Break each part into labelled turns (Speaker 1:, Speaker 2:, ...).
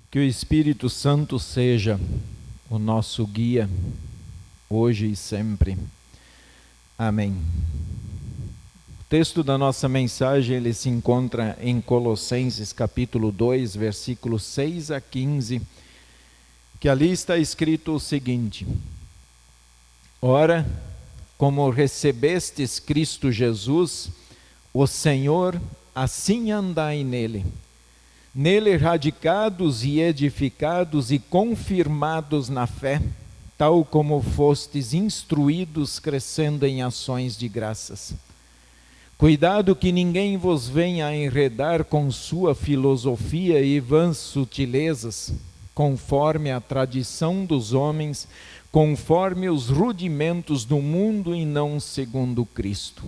Speaker 1: Que o Espírito Santo seja o nosso guia, hoje e sempre. Amém. O texto da nossa mensagem, ele se encontra em Colossenses capítulo 2, versículos 6 a 15, que ali está escrito o seguinte: Ora, como recebestes Cristo Jesus, o Senhor, assim andai nele. Nele radicados e edificados e confirmados na fé, tal como fostes instruídos, crescendo em ações de graças. Cuidado que ninguém vos venha a enredar com sua filosofia e vãs sutilezas, conforme a tradição dos homens, conforme os rudimentos do mundo e não segundo Cristo.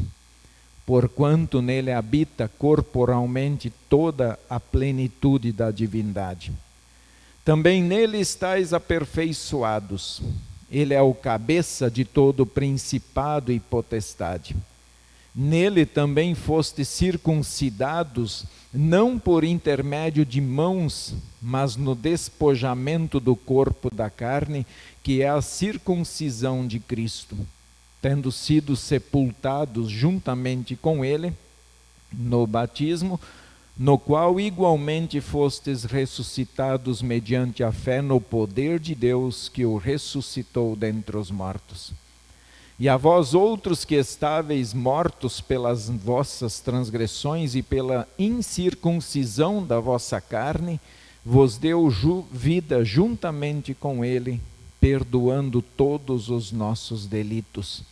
Speaker 1: Porquanto nele habita corporalmente toda a plenitude da divindade. Também nele estáis aperfeiçoados. Ele é o cabeça de todo principado e potestade. Nele também fostes circuncidados, não por intermédio de mãos, mas no despojamento do corpo da carne, que é a circuncisão de Cristo, tendo sido sepultados juntamente com ele no batismo, no qual igualmente fostes ressuscitados mediante a fé no poder de Deus que o ressuscitou dentre os mortos. E a vós outros que estáveis mortos pelas vossas transgressões e pela incircuncisão da vossa carne, vos deu vida juntamente com ele, perdoando todos os nossos delitos,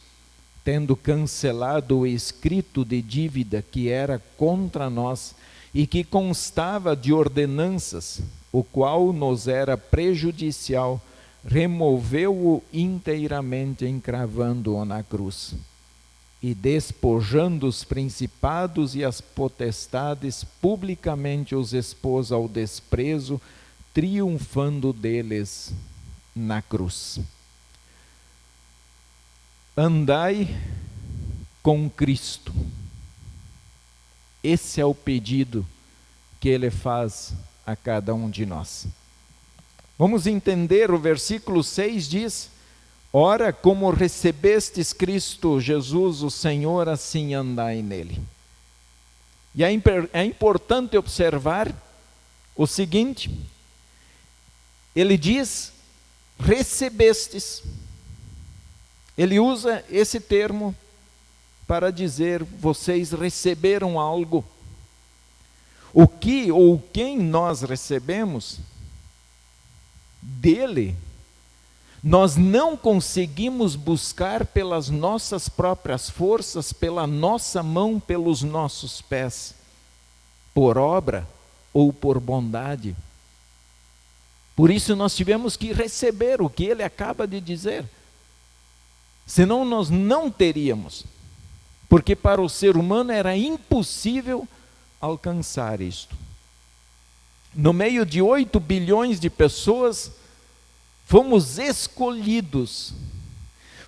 Speaker 1: tendo cancelado o escrito de dívida que era contra nós e que constava de ordenanças, o qual nos era prejudicial, removeu-o inteiramente, encravando-o na cruz. E despojando os principados e as potestades, publicamente os expôs ao desprezo, triunfando deles na cruz. Andai com Cristo. Esse é o pedido que ele faz a cada um de nós. Vamos entender, o versículo 6 diz: Ora, como recebestes Cristo Jesus, o Senhor, assim andai nele. E é importante observar o seguinte: ele diz, recebestes. Ele usa esse termo para dizer, vocês receberam algo. O que ou quem nós recebemos dele, nós não conseguimos buscar pelas nossas próprias forças, pela nossa mão, pelos nossos pés, por obra ou por bondade. Por isso nós tivemos que receber o que ele acaba de dizer. Senão nós não teríamos, porque para o ser humano era impossível alcançar isto. No meio de 8 bilhões de pessoas, fomos escolhidos,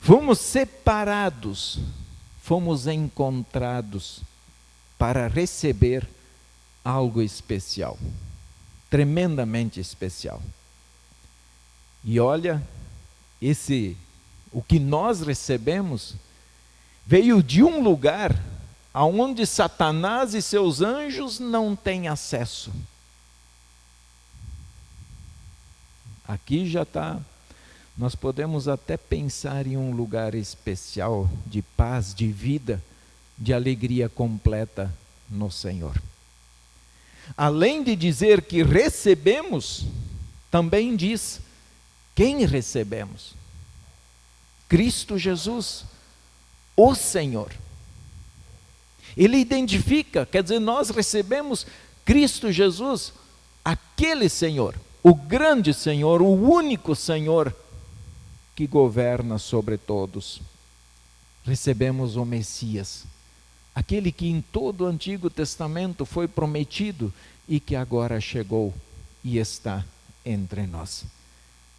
Speaker 1: fomos separados, fomos encontrados para receber algo especial, tremendamente especial. E olha, o que nós recebemos veio de um lugar aonde Satanás e seus anjos não têm acesso. Aqui já está, nós podemos até pensar em um lugar especial de paz, de vida, de alegria completa no Senhor. Além de dizer que recebemos, também diz quem recebemos. Cristo Jesus, o Senhor. Ele identifica, quer dizer, nós recebemos Cristo Jesus, aquele Senhor, o grande Senhor, o único Senhor que governa sobre todos. Recebemos o Messias, aquele que em todo o Antigo Testamento foi prometido e que agora chegou e está entre nós.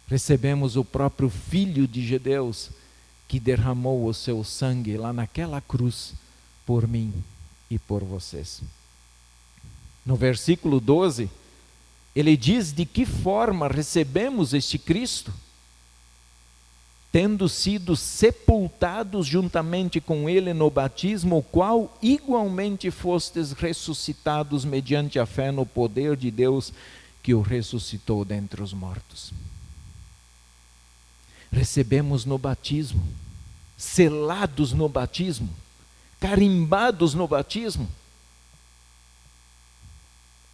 Speaker 1: Recebemos o próprio Filho de Deus, que derramou o seu sangue lá naquela cruz por mim e por vocês. No versículo 12, ele diz de que forma recebemos este Cristo. Tendo sido sepultados juntamente com ele no batismo, o qual igualmente fostes ressuscitados mediante a fé no poder de Deus que o ressuscitou dentre os mortos. Recebemos no batismo, selados no batismo, carimbados no batismo.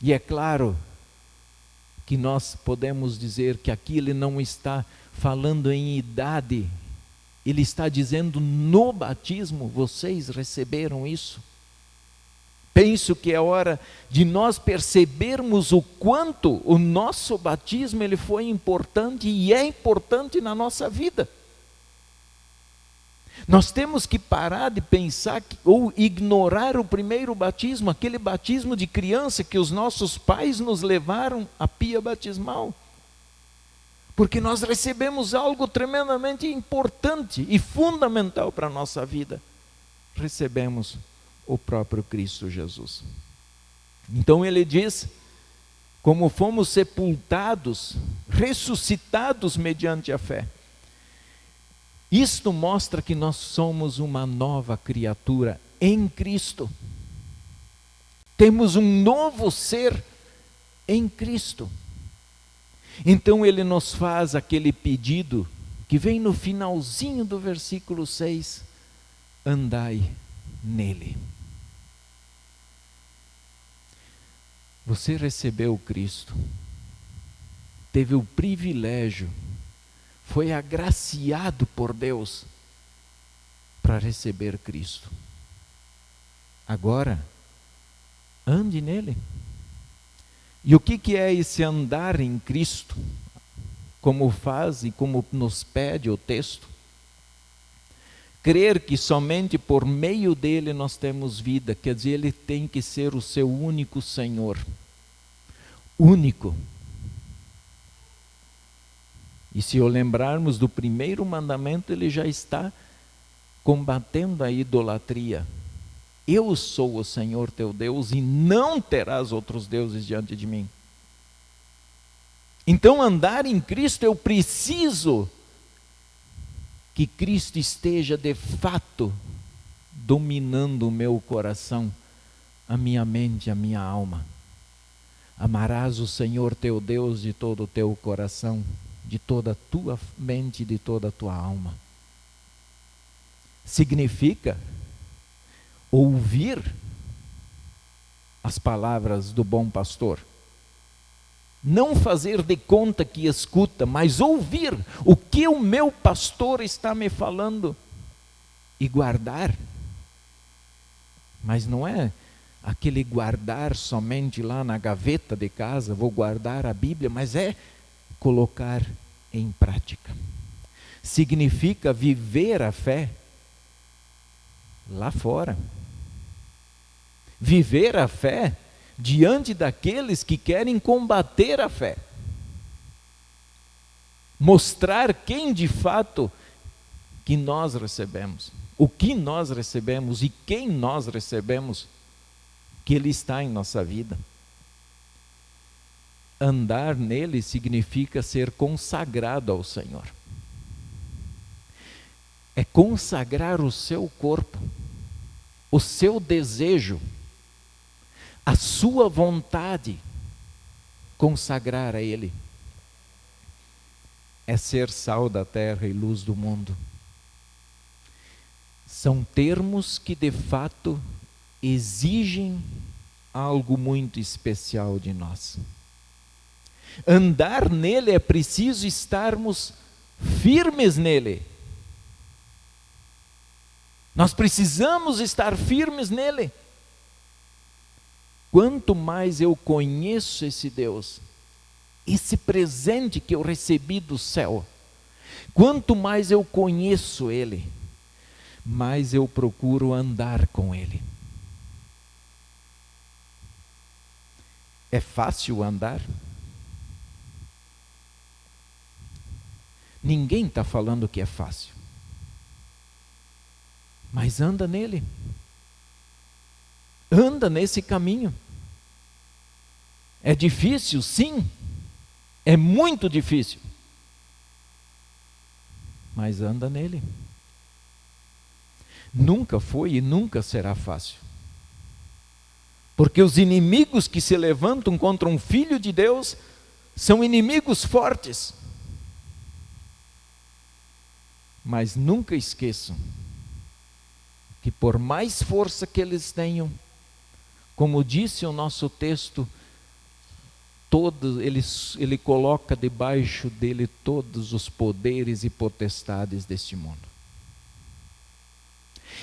Speaker 1: E é claro que nós podemos dizer que aqui ele não está falando em idade, ele está dizendo no batismo, vocês receberam isso. Penso que é hora de nós percebermos o quanto o nosso batismo ele foi importante e é importante na nossa vida. Nós temos que parar de pensar ou ignorar o primeiro batismo, aquele batismo de criança que os nossos pais nos levaram à pia batismal. Porque nós recebemos algo tremendamente importante e fundamental para a nossa vida. Recebemos o próprio Cristo Jesus. Então ele diz, como fomos sepultados, ressuscitados mediante a fé. Isto mostra que nós somos uma nova criatura em Cristo. Temos um novo ser em Cristo. Então ele nos faz aquele pedido que vem no finalzinho do versículo 6, andai nele. Você recebeu Cristo, teve o privilégio, foi agraciado por Deus para receber Cristo. Agora, ande nele. E o que é esse andar em Cristo? Como faz e como nos pede o texto? Crer que somente por meio dele nós temos vida, quer dizer, ele tem que ser o seu único Senhor. Único. E se lembrarmos do primeiro mandamento, ele já está combatendo a idolatria. Eu sou o Senhor teu Deus e não terás outros deuses diante de mim. Então, andar em Cristo, eu preciso que Cristo esteja de fato dominando o meu coração, a minha mente, a minha alma. Amarás o Senhor teu Deus de todo o teu coração, de toda a tua mente e de toda a tua alma. Significa ouvir as palavras do bom pastor. Não fazer de conta que escuta, mas ouvir o que o meu pastor está me falando e guardar. Mas não é aquele guardar somente lá na gaveta de casa, vou guardar a Bíblia, mas é colocar em prática. Significa viver a fé lá fora. Viver a fé diante daqueles que querem combater a fé. Mostrar quem de fato que nós recebemos, o que nós recebemos e quem nós recebemos, que Ele está em nossa vida. Andar nele significa ser consagrado ao Senhor. É consagrar o seu corpo, o seu desejo, a sua vontade, consagrar a Ele. É ser sal da terra e luz do mundo. São termos que de fato exigem algo muito especial de nós. Andar nele é preciso estarmos firmes nele. Nós precisamos estar firmes nele. Quanto mais eu conheço esse Deus, esse presente que eu recebi do céu, quanto mais eu conheço Ele, mais eu procuro andar com Ele. É fácil andar? Ninguém está falando que é fácil. Mas anda nele. Anda nesse caminho. É difícil, sim. É muito difícil. Mas anda nele. Nunca foi e nunca será fácil. Porque os inimigos que se levantam contra um filho de Deus são inimigos fortes. Mas nunca esqueçam que por mais força que eles tenham, como disse o nosso texto, ele coloca debaixo dele todos os poderes e potestades deste mundo.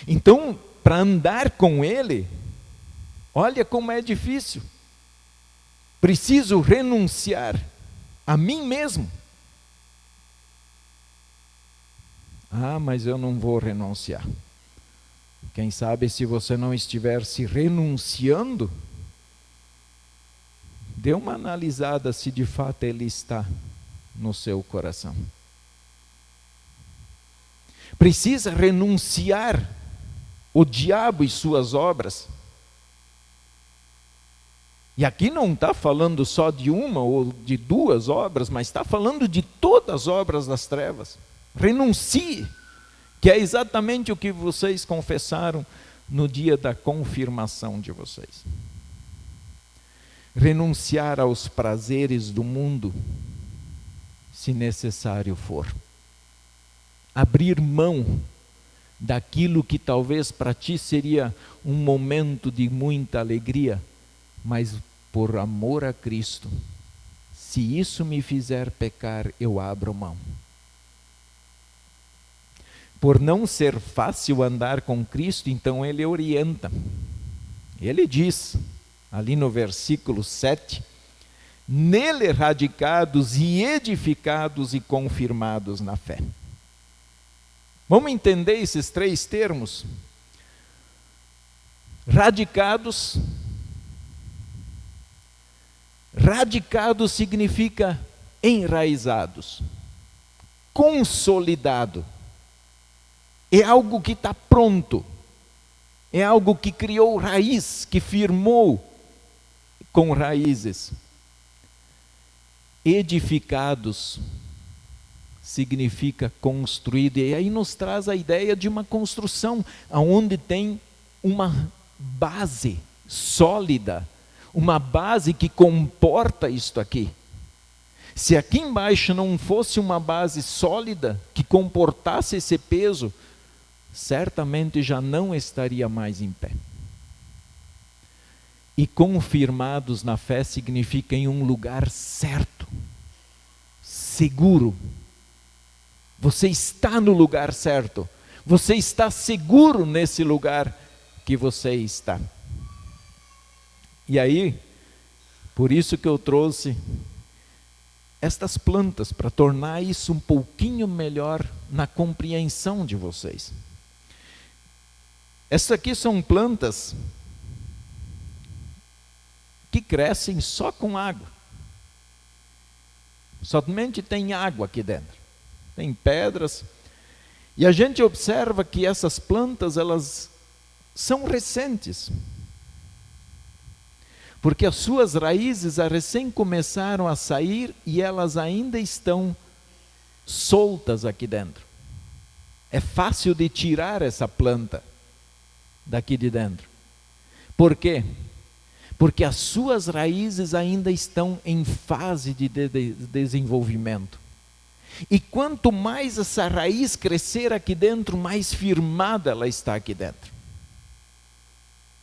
Speaker 1: Então, para andar com ele, olha como é difícil. Preciso renunciar a mim mesmo. Ah, mas eu não vou renunciar. Quem sabe se você não estiver se renunciando, dê uma analisada se de fato ele está no seu coração. Precisa renunciar o diabo e suas obras. E aqui não está falando só de uma ou de duas obras, mas está falando de todas as obras das trevas. Renuncie, que é exatamente o que vocês confessaram no dia da confirmação de vocês. Renunciar aos prazeres do mundo, se necessário for. Abrir mão daquilo que talvez para ti seria um momento de muita alegria, mas por amor a Cristo, se isso me fizer pecar, eu abro mão. Por não ser fácil andar com Cristo, então ele orienta. Ele diz, ali no versículo 7, nele radicados e edificados e confirmados na fé. Vamos entender esses três termos? Radicados. Radicados significa enraizados, consolidado. É algo que está pronto. É algo que criou raiz, que firmou com raízes. Edificados significa construído, e aí nos traz a ideia de uma construção, onde tem uma base sólida, uma base que comporta isto aqui. Se aqui embaixo não fosse uma base sólida, que comportasse esse peso, certamente já não estaria mais em pé. E confirmados na fé significa em um lugar certo, seguro. Você está no lugar certo. Você está seguro nesse lugar que você está. E aí, por isso que eu trouxe estas plantas, para tornar isso um pouquinho melhor na compreensão de vocês. Essas aqui são plantas que crescem só com água. Somente tem água aqui dentro. Tem pedras. E a gente observa que essas plantas, elas são recentes. Porque as suas raízes recém começaram a sair e elas ainda estão soltas aqui dentro. É fácil de tirar essa planta daqui de dentro. Por quê? Porque as suas raízes ainda estão em fase de desenvolvimento. E quanto mais essa raiz crescer aqui dentro, mais firmada ela está aqui dentro.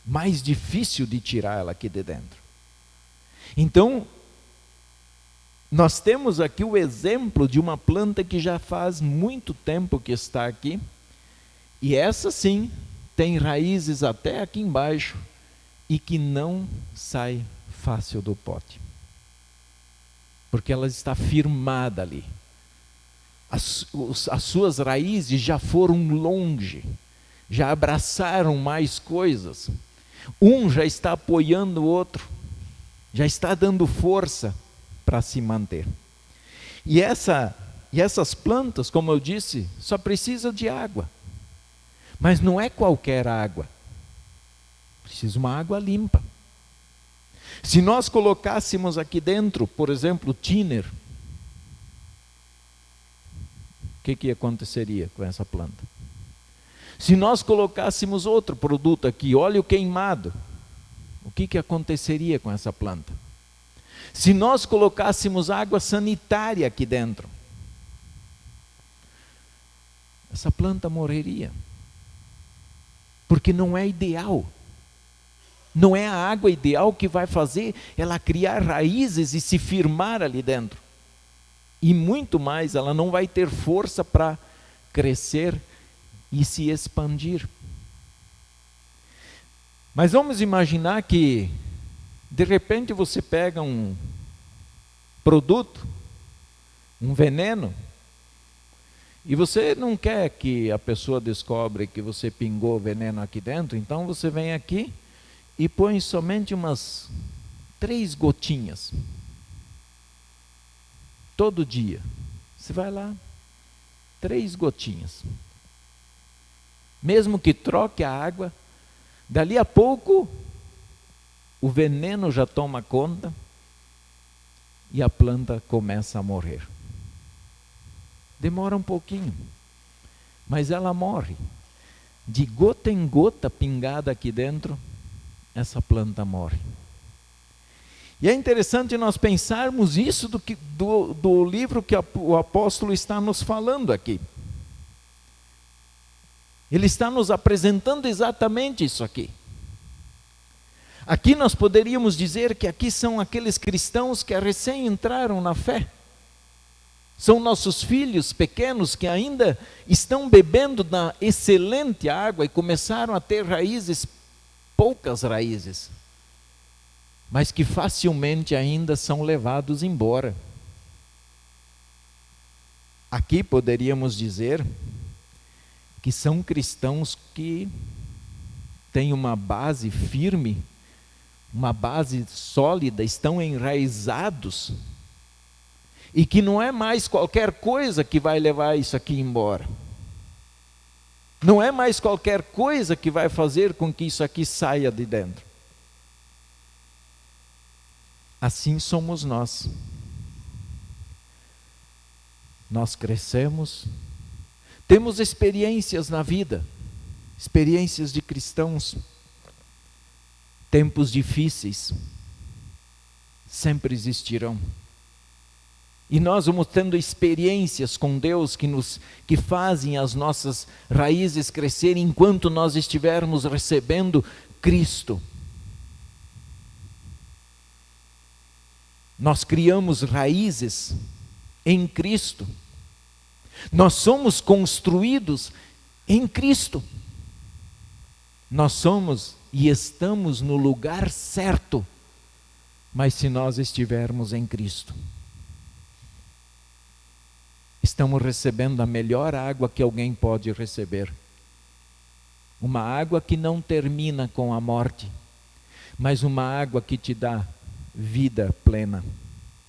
Speaker 1: Mais difícil de tirar ela aqui de dentro. Então, nós temos aqui o exemplo de uma planta que já faz muito tempo que está aqui, e essa sim tem raízes até aqui embaixo e que não sai fácil do pote, porque ela está firmada ali. As suas raízes já foram longe, já abraçaram mais coisas. Um já está apoiando o outro, já está dando força para se manter. E essas plantas, como eu disse, só precisam de água. Mas não é qualquer água. Precisa uma água limpa. Se nós colocássemos aqui dentro, por exemplo, thinner, o que aconteceria com essa planta? Se nós colocássemos outro produto aqui, óleo queimado, o que aconteceria com essa planta? Se nós colocássemos água sanitária aqui dentro, essa planta morreria. Porque não é ideal. Não é a água ideal que vai fazer ela criar raízes e se firmar ali dentro. E muito mais, ela não vai ter força para crescer e se expandir. Mas vamos imaginar que, de repente, você pega um produto, um veneno, e você não quer que a pessoa descobre que você pingou veneno aqui dentro, então você vem aqui e põe somente umas 3 gotinhas. Todo dia. Você vai lá, 3 gotinhas. Mesmo que troque a água, dali a pouco o veneno já toma conta e a planta começa a morrer. Demora um pouquinho, mas ela morre. De gota em gota pingada aqui dentro, essa planta morre. E é interessante nós pensarmos isso do livro que o apóstolo está nos falando aqui. Ele está nos apresentando exatamente isso aqui. Aqui nós poderíamos dizer que aqui são aqueles cristãos que recém entraram na fé. São nossos filhos pequenos que ainda estão bebendo da excelente água e começaram a ter raízes, poucas raízes, mas que facilmente ainda são levados embora. Aqui poderíamos dizer que são cristãos que têm uma base firme, uma base sólida, estão enraizados, e que não é mais qualquer coisa que vai levar isso aqui embora. Não é mais qualquer coisa que vai fazer com que isso aqui saia de dentro. Assim somos nós. Nós crescemos, temos experiências na vida, experiências de cristãos, tempos difíceis, sempre existirão. E nós vamos tendo experiências com Deus que fazem as nossas raízes crescerem enquanto nós estivermos recebendo Cristo. Nós criamos raízes em Cristo. Nós somos construídos em Cristo. Nós somos e estamos no lugar certo, mas se nós estivermos em Cristo, estamos recebendo a melhor água que alguém pode receber. Uma água que não termina com a morte, mas uma água que te dá vida plena.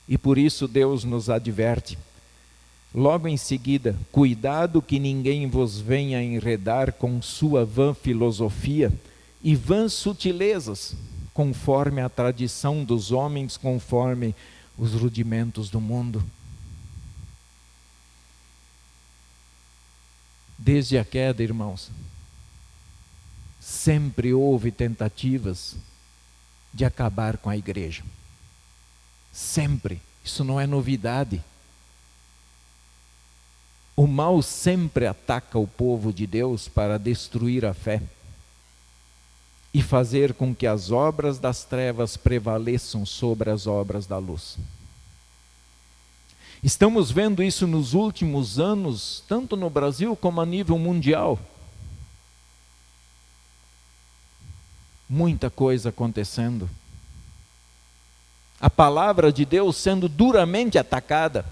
Speaker 1: E por isso Deus nos adverte, logo em seguida: cuidado que ninguém vos venha enredar com sua vã filosofia e vãs sutilezas, conforme a tradição dos homens, conforme os rudimentos do mundo. Desde a queda, irmãos, sempre houve tentativas de acabar com a igreja. Sempre. Isso não é novidade. O mal sempre ataca o povo de Deus para destruir a fé e fazer com que as obras das trevas prevaleçam sobre as obras da luz. Estamos vendo isso nos últimos anos, tanto no Brasil como a nível mundial. Muita coisa acontecendo. A palavra de Deus sendo duramente atacada.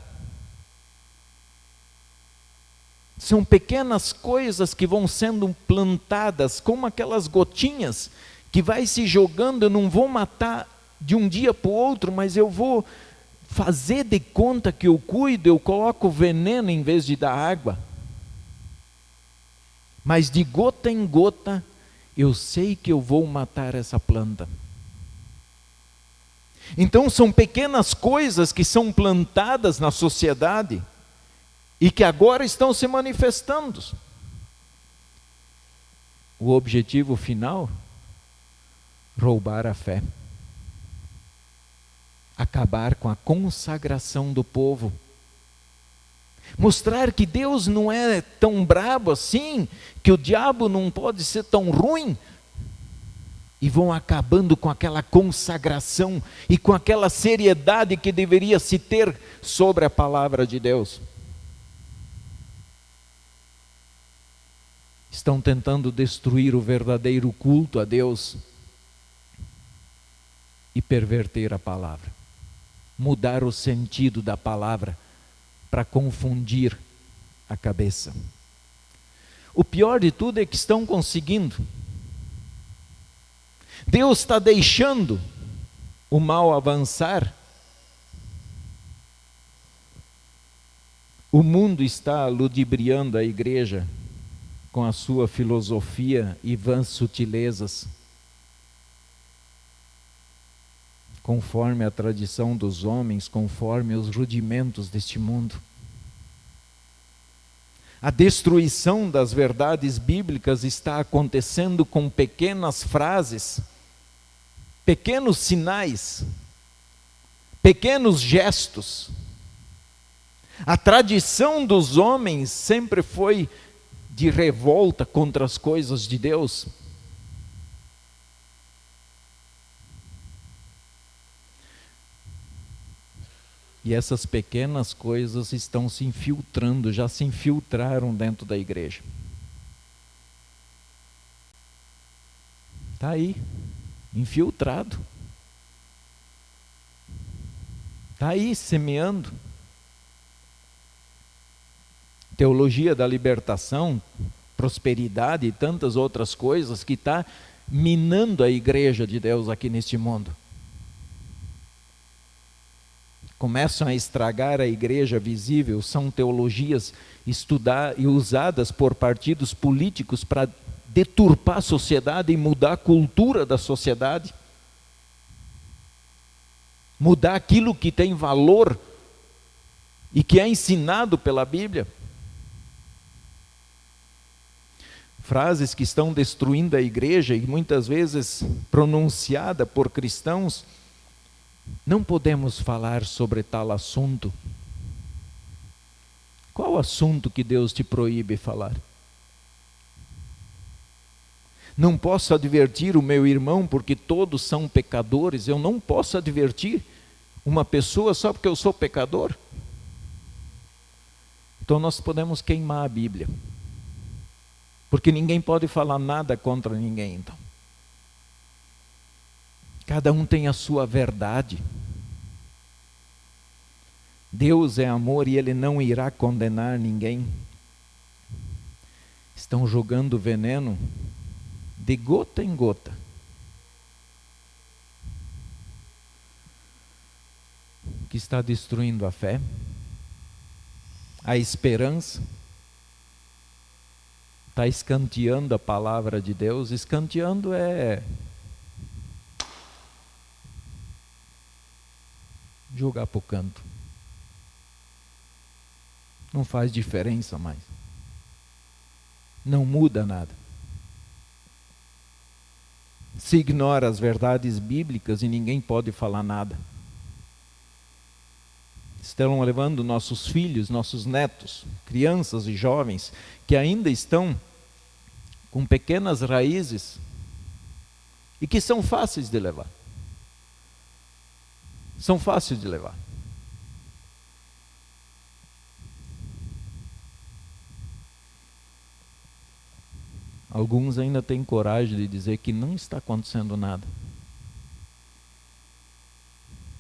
Speaker 1: São pequenas coisas que vão sendo plantadas, como aquelas gotinhas que vai se jogando. Eu não vou matar de um dia para o outro, mas eu vou fazer de conta que eu cuido, eu coloco veneno em vez de dar água. Mas de gota em gota, eu sei que eu vou matar essa planta. Então são pequenas coisas que são plantadas na sociedade e que agora estão se manifestando. O objetivo final? Roubar a fé. Acabar com a consagração do povo. Mostrar que Deus não é tão brabo assim, que o diabo não pode ser tão ruim. E vão acabando com aquela consagração e com aquela seriedade que deveria se ter sobre a palavra de Deus. Estão tentando destruir o verdadeiro culto a Deus e perverter a palavra. Mudar o sentido da palavra para confundir a cabeça. O pior de tudo é que estão conseguindo. Deus está deixando o mal avançar. O mundo está ludibriando a igreja com a sua filosofia e vãs sutilezas, conforme a tradição dos homens, conforme os rudimentos deste mundo. A destruição das verdades bíblicas está acontecendo com pequenas frases, pequenos sinais, pequenos gestos. A tradição dos homens sempre foi de revolta contra as coisas de Deus. E essas pequenas coisas estão se infiltrando, já se infiltraram dentro da igreja. Está aí, infiltrado. Está aí, semeando. Teologia da libertação, prosperidade e tantas outras coisas que está minando a igreja de Deus aqui neste mundo. Começam a estragar a igreja visível, são teologias estudadas e usadas por partidos políticos para deturpar a sociedade e mudar a cultura da sociedade. Mudar aquilo que tem valor e que é ensinado pela Bíblia. Frases que estão destruindo a igreja e muitas vezes pronunciada por cristãos. Não podemos falar sobre tal assunto. Qual assunto que Deus te proíbe falar? Não posso advertir o meu irmão porque todos são pecadores. Eu não posso advertir uma pessoa só porque eu sou pecador. Então nós podemos queimar a Bíblia. Porque ninguém pode falar nada contra ninguém, então. Cada um tem a sua verdade. Deus é amor e Ele não irá condenar ninguém. Estão jogando veneno de gota em gota. Que está destruindo a fé, a esperança, está escanteando a palavra de Deus. Escanteando é jogar para o canto. Não faz diferença mais. Não muda nada. Se ignora as verdades bíblicas e ninguém pode falar nada. Estão levando nossos filhos, nossos netos, crianças e jovens que ainda estão com pequenas raízes e que são fáceis de levar. São fáceis de levar. Alguns ainda têm coragem de dizer que não está acontecendo nada.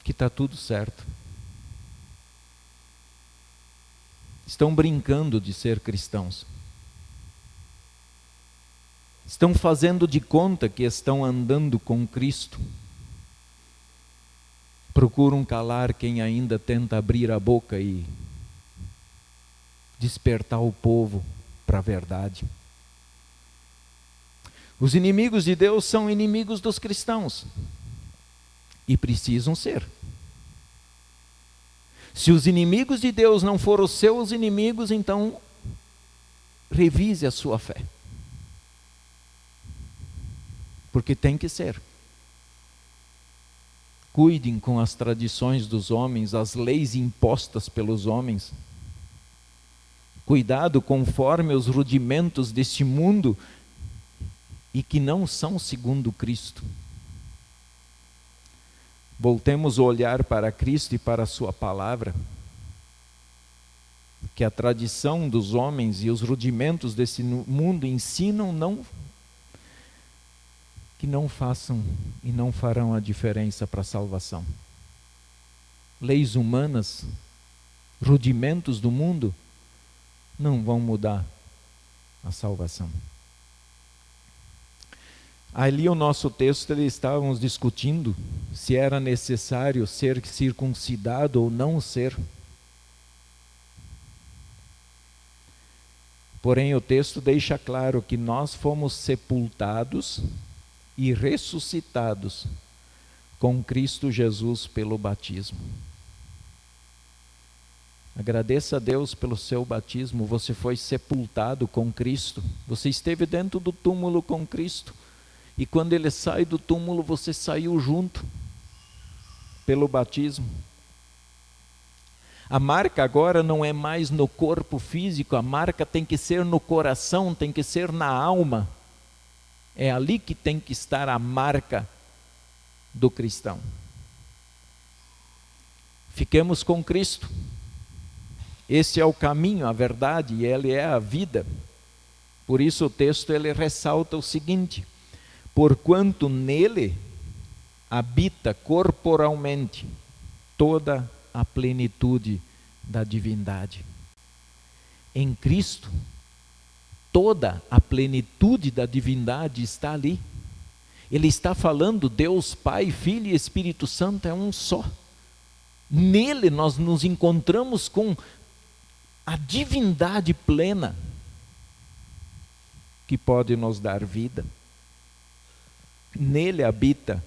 Speaker 1: Que está tudo certo. Estão brincando de ser cristãos. Estão fazendo de conta que estão andando com Cristo. Procuram calar quem ainda tenta abrir a boca e despertar o povo para a verdade. Os inimigos de Deus são inimigos dos cristãos. E precisam ser. Se os inimigos de Deus não foram os seus inimigos, então revise a sua fé. Porque tem que ser. Cuidem com as tradições dos homens, as leis impostas pelos homens. Cuidado conforme os rudimentos deste mundo e que não são segundo Cristo. Voltemos o olhar para Cristo e para a sua palavra. Que a tradição dos homens e os rudimentos desse mundo ensinam que não façam e não farão a diferença para a salvação. Leis humanas, rudimentos do mundo, não vão mudar a salvação. Ali o nosso texto, estávamos discutindo se era necessário ser circuncidado ou não ser. Porém o texto deixa claro que nós fomos sepultados e ressuscitados com Cristo Jesus pelo batismo. Agradeça a Deus pelo seu batismo, você foi sepultado com Cristo, você esteve dentro do túmulo com Cristo, e quando ele sai do túmulo, você saiu junto, pelo batismo. A marca agora não é mais no corpo físico, a marca tem que ser no coração, tem que ser na alma. É ali que tem que estar a marca do cristão. Fiquemos com Cristo. Esse é o caminho, a verdade, e Ele é a vida. Por isso o texto ele ressalta o seguinte: porquanto nele habita corporalmente toda a plenitude da divindade. Em Cristo, toda a plenitude da divindade está ali. Ele está falando, Deus Pai, Filho e Espírito Santo é um só. Nele nós nos encontramos com a divindade plena que pode nos dar vida. Nele habita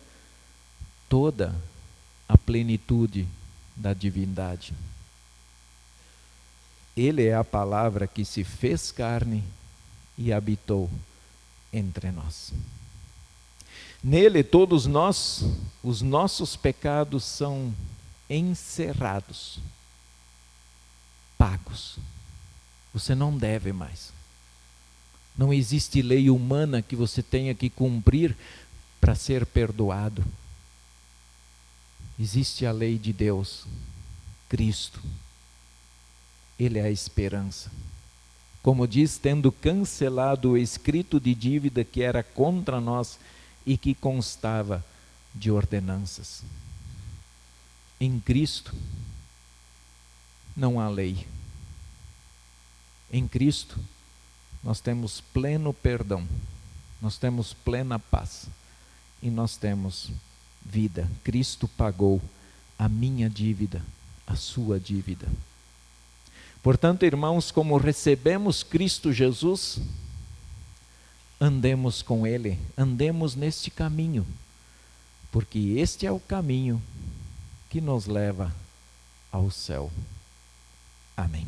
Speaker 1: toda a plenitude da divindade. Ele é a palavra que se fez carne e habitou entre nós. Nele todos nós, os nossos pecados são encerrados, pagos. Você não deve mais. Não existe lei humana que você tenha que cumprir para ser perdoado. Existe a lei de Deus, Cristo. Ele é a esperança. Como diz, tendo cancelado o escrito de dívida que era contra nós e que constava de ordenanças. Em Cristo não há lei. Em Cristo nós temos pleno perdão, nós temos plena paz e nós temos vida. Cristo pagou a minha dívida, a sua dívida. Portanto, irmãos, como recebemos Cristo Jesus, andemos com Ele, andemos neste caminho, porque este é o caminho que nos leva ao céu. Amém.